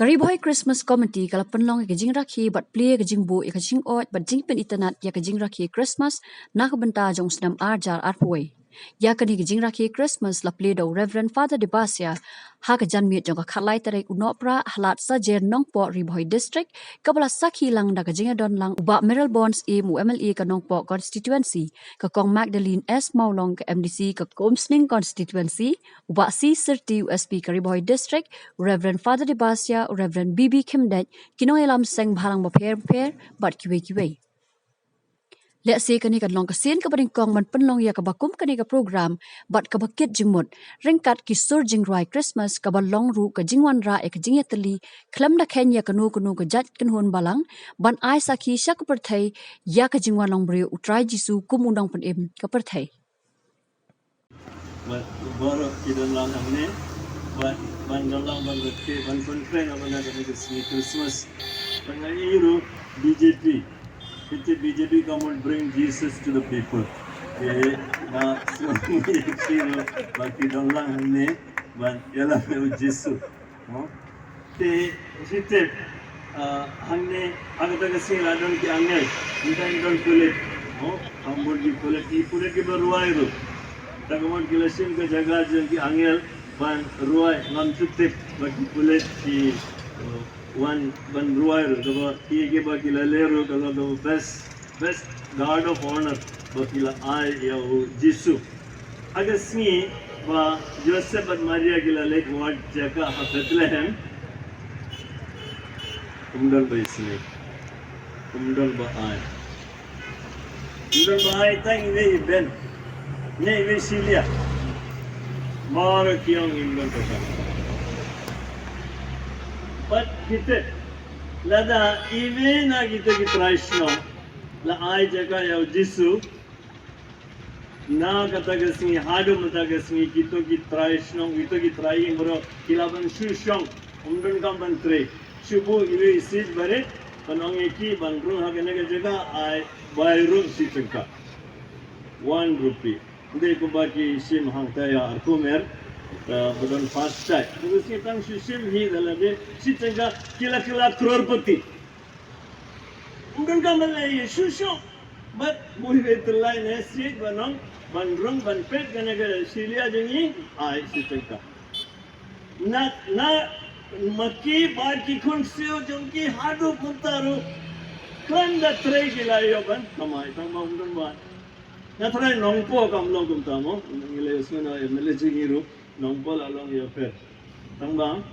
Karibhoy Christmas Committee kala penlong ke jing rakhi bat play ke jing bu ke jing ot bat jing pen internet ya ke jing rakhi Christmas nak benta jong snam arjar arpoi ya ke ni ke jing rakhi Christmas la play do Reverend Father de Basia ha ke jan mi jong ka khalai tare unopra halat sa jer nong po Ribhoy district kabala sakhi lang da ke jing don lang uba Meryl Bonds e mu MLA ka nong po constituency ka kong Magdalene S Maulong ka MDC ka Komsning constituency uba C Sirti USP Karibhoy district Reverend Father de Basia Reverend BB Kimdej kinong elam seng bhalang ba pher bat kiwe let se kani kan long ka sen ka baring kong man penlong ya ka bakum kani ka program bat ka bakit jingmut ringkat ki sur jingrai Christmas ka balong ru ka jingwan ra ek jingetali klam na kenya kanu ka jat kan hon balang ban ai sakhi shak perthai ya ka jingwan long bre utrai jisu kumundang pen em ka perthai baru kita lang hamne ban dalang ban ke ban konfren abana kami ke Christmas pangayiru BJP itu BJP come and bring Jesus to the people na siru baki dalang hamne ban yala me Jesus te sitte hamne agata ke sing radon ki angel indon kulit ambol di kulit I kulit ke berwairu Tagamon kilasin ke jaga jeng ki angel ban ruai ngam tutip bagi kulit ki wan ban ruai ro ki ke bagi lalero kalau do best guard of honor bagi la ai ya Jisu agasni ba Joseph and Maria ki la lek wat jaga ha Bethlehem umdal ba isne umdal ba ai tang ne ben ne Vesilia mara kiyang England ka but kita lada even na kita kitraishno la ai jaga ya Jisu na katagasni hadu matagasni kito kitraishno kito kitrai bro kilaban shushong umdun kambantre shubu iwe sit bare panong eki banrung hagane ka jaga ai bayrum sitengka 1 rupee Hindi ko bagi sim hang tayo arkumer budon fast tag. Terus kita sim hi dalam si tengah kila crorepati. Mungkin kamu lagi susu, but boleh terlain nasi banong bandrung banpet kena kena silia jengi ai si tengah. Na maki bagi konsio jengki hadu puntaru kan dah tray kila yo ban kamai tang mungkin ban. Natrai nongpo kam long kum tamo ngile usmena MLA jingiru nongpo la long ya fer tangbang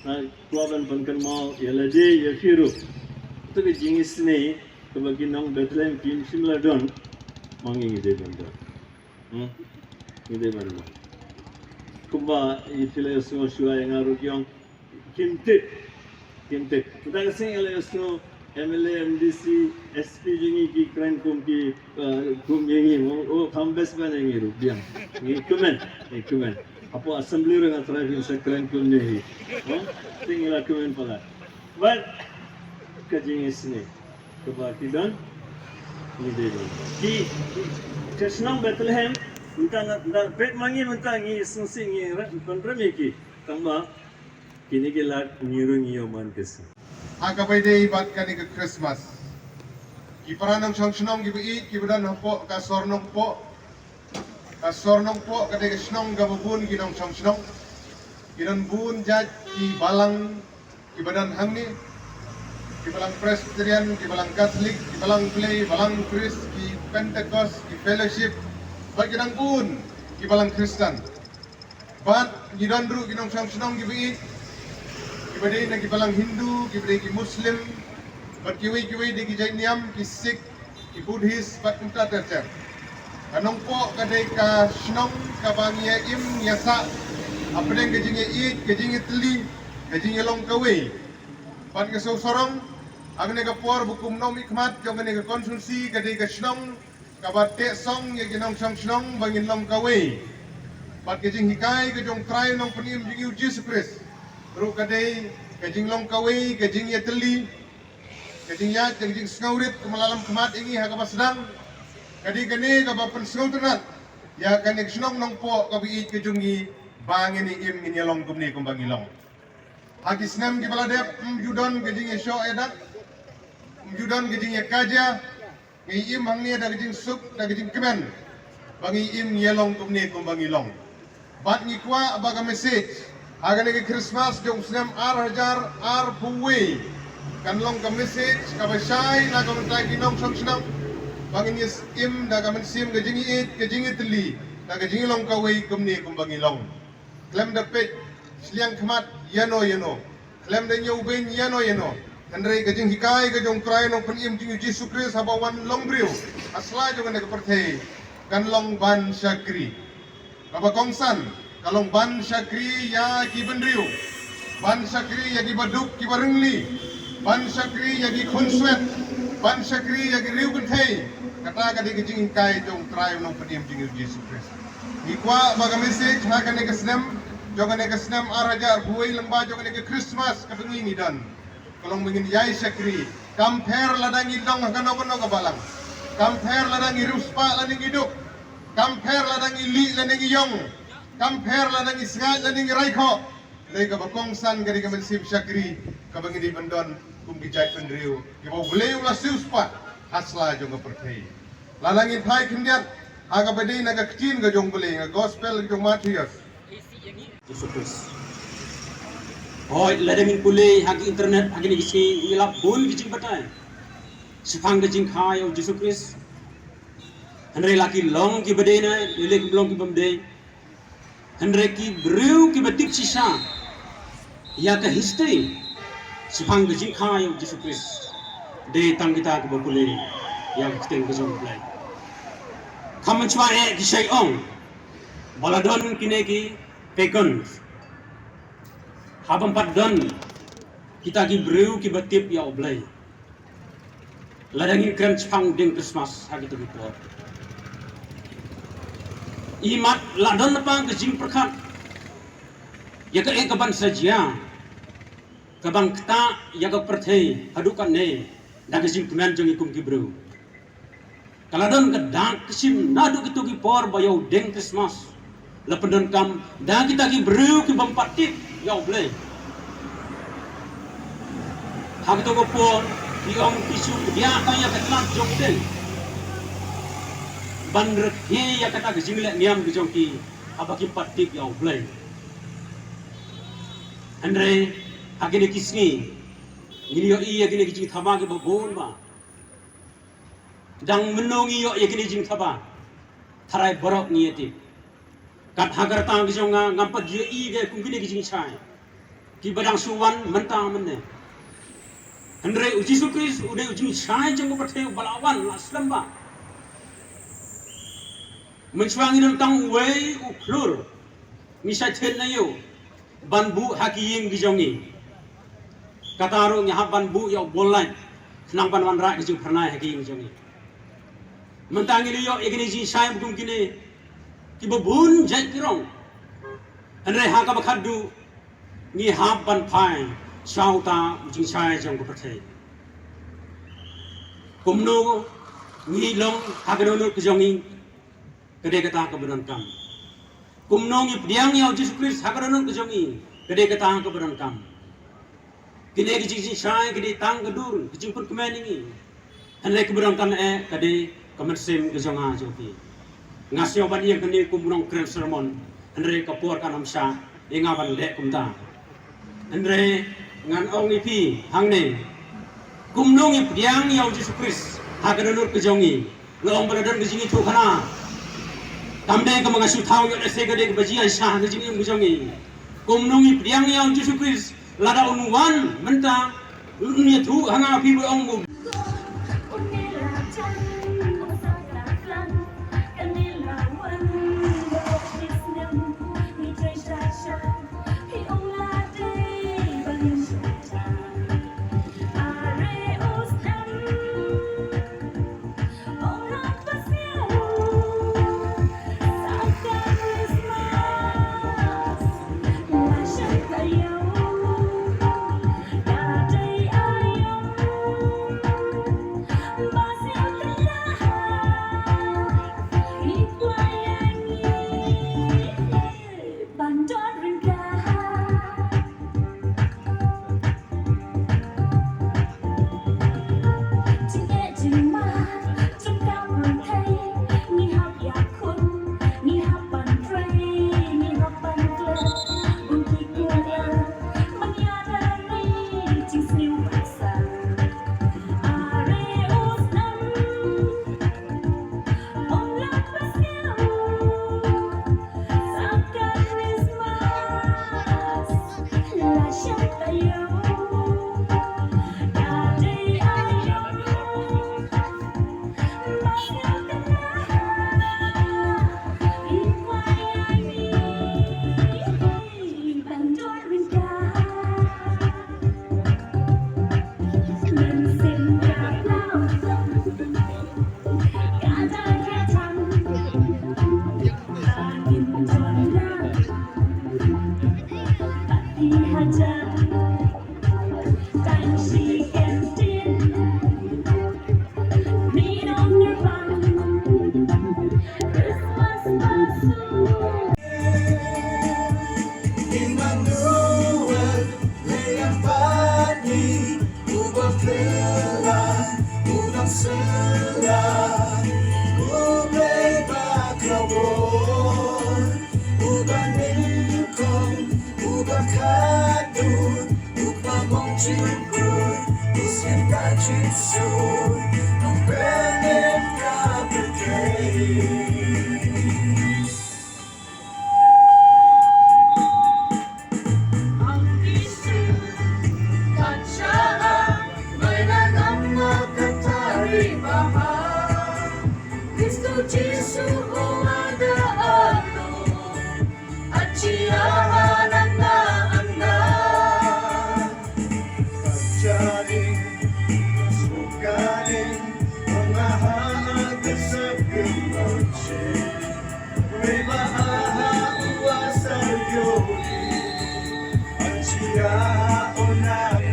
na kluban pankan mau yalaje ya firu to ke jingis ne to bagi nong Bethlehem kim simla don mangi ide banda ide banda kumba ifile usmo shua ngaru kyong kimte kita sing ele usmo MLA MDC SP jingi ki kran kum ki kum jingi o kambes banengi rupiah ni kumen apo assembly ro ngatra bin sa kran kum ni tingila kumen pala but ka jingi sne to baki dan ni de ki Krishnam Bethlehem untang na pet mangi muntangi sunsingi pandremi ki tamba kini ke lat niru niyo man kes Agabay day bat kani ke Christmas. Kiparanong siyong gibi kibadan po kasornong po kadai ke snong gabubun ginong siyong ginon bun jat ki balang kibadan hangni kibalang Presbyterian kibalang Catholic kibalang Play balang Christ ki Pentecost ki Fellowship bat ginang bun kibalang Kristen bat gidandru ginong siyong gibi Kibadai na kibalang Hindu, kibadai ki Muslim, bat kiwi di ki Jainiam, ki Sikh, ki Buddhist, bat kunta tercer. Kanong po kadai ka Shnong, kabangia im, yasa, apedeng kajingnya Eid, kajingnya Teli, kajingnya Long Kawe. Bat ka sorong, agne ka por bukum nom ikmat, kagane ka konsulsi, kadai ka Shnong, kabat te song, ya ginong Shnong, bangin Long Kawe. Bat kajing hikai, kajong try nong penim jingi Jesus Christ. Ru kadai kajing long kawai kajing ya teli kajing ya kajing skaurit kemalalam kemat ingi ha kabasdang kadi kani kabapen skauternat ya kanik snong nong po kabi kajungi bangin im in yalong kumni kumbangilong Hagi senam ki baladep judon gejing esok edak. Judon gejing kaja. Ngi im hang ni ada gejing sup da gejing kemen. Bangi im yelong kumni kumbangi long. Bat ngi kwa abaga message. Haga ni Christmas jong senam hajar puwe. Kan long ka message ka basay na ka mentai kinong sang senam. Bangi ni im da ka mensim gejing itli. Da gejing long ka wei kumni kumbangi long. Klem da pe sliang khamat yano. Klem da nyau ben yano. Andrei gajing hikai gajong krai nong pen im jing Yesus Kristus habawan long briu. Asla jong ne keperthei kan long ban syakri. Kaba kongsan kalong ban syakri ya ki benriu. Ban syakri ya ki baduk ki barengli. Ban syakri ya ki khonswet. Ban syakri ya ki riu benthei. Kata kadi gajing hikai jong krai nong pen im jing Yesus Kristus. Ikwa baga message ha kan ne kesnem jong ne kesnem araja buai lemba jong ne ke Christmas kabengi ni dan. Kalau mungkin yai syakri, kamper ladangi long kanono kabalang, kamper ladangi ruspa ladangi hidup, kamper ladangi li ladangi yong, kamper ladangi sengat ladangi raiko, mereka berkongsan dari kemensim syakri, kabangi di bendon, kumdijai pendriu, kibau beliau lah suspa, asla jong percaya. Ladangi thai kendiat, aga bedai naga kecil ke jong beli, gospel ke jong Matius. Yesus Kristus. Hoi ladangin pulih hagi internet hagi ni isi ilap bun gijing batai. Sifang gijing khayo Yesus Kristus. Henry laki long ki bedena, lele ki long ki bamde. Henry ki brew ki batip sisa. Ya ka history. Sifang gijing khayo Yesus Kristus. De tang kita ke bapulih yang keteng gejong play. Kaman chwa ki shay ong. Baladon kine ki pegon. Habang paddan kita ki brew ki batip ya oblay. Ladangin kran chpang ding Christmas hagi tu bipor. Imat ladon napang gejing perkat. Ya ka kaban saja. Kabang kta ya ka perthei hadukan ne da gejing kemen jong ikum ki brew. Kaladon ka dak kesim nadu kitu ki por bayo ding Christmas. Lapendon kam da kita ki brew ki bampatit ya boleh. Hak tu pun diong kisu dia tanya ketlan jong den. Ban rekhi ya kata gejing le niam gejong ki abaki patit ya boleh. Andre agene kisni ini yo iya gene gejing thama ke babon ba. Dang menongi yo ya gene jing thaba. Tharai borok niati. Kat hagar tang gejong ngampat je i ge kungine gejing chai. Ki badang suwan mentang menne. Henry Yesus Kristus udah ujung chai jeng ko patheu balawan aslam ba. Mencuangi tentang wei uklur. Misai ten na yo. Banbu hakiying gijongi. Kataro nya banbu ya bolai. Senang panwan ra gejung pernah hakiying gijongi. Mentang ini yo igini ji chai bukum kini kibabun jai kirong. Henry haka bakadu ni haban pai sauta ujing chai jong ko pathei. Kumno ni long haganono kejongi kede kata kebenan kam. Kumno ni pediang ya Yesus Kristus haganono kejongi kede kata kebenan kam. Kini gejing chai kede tang kedur gejing pun kemen ini. Henry kebenan kam kede kemensim kejonga joki. Ngasio ban yang kini kumnong kren sermon Andre kapur kanam sya ingaban lek kumta Andre ngan ong ipi hangne kumnong ipdiang yaw Yesus Kristus haganur kejongi ngong baladan gejingi tu khana tamde ka mga sutaw yo ese gade bajian sya gejingi mujongi kumnong ipdiang yaw Yesus Kristus lada unuan menta unya tu hanga api bu ong sila Ubay baklawon Uba ningkong Uba kadun Uba mong jukun Usin ka jitsun Nung benin ka berkay Jesu umada ano at siyahan ang naangnan Pagjaling, sugaling, mga haag sa pinotse May maahawa sa yoni at siyahan ang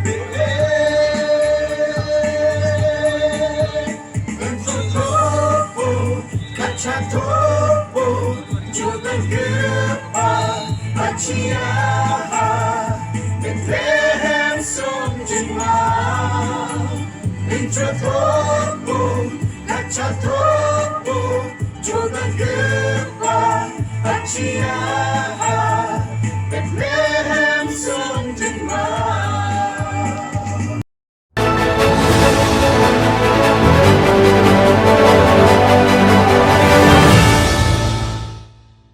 Chatopo, Judan Gapa, Achiaha, Bethlehem, Song Jima, Intrato.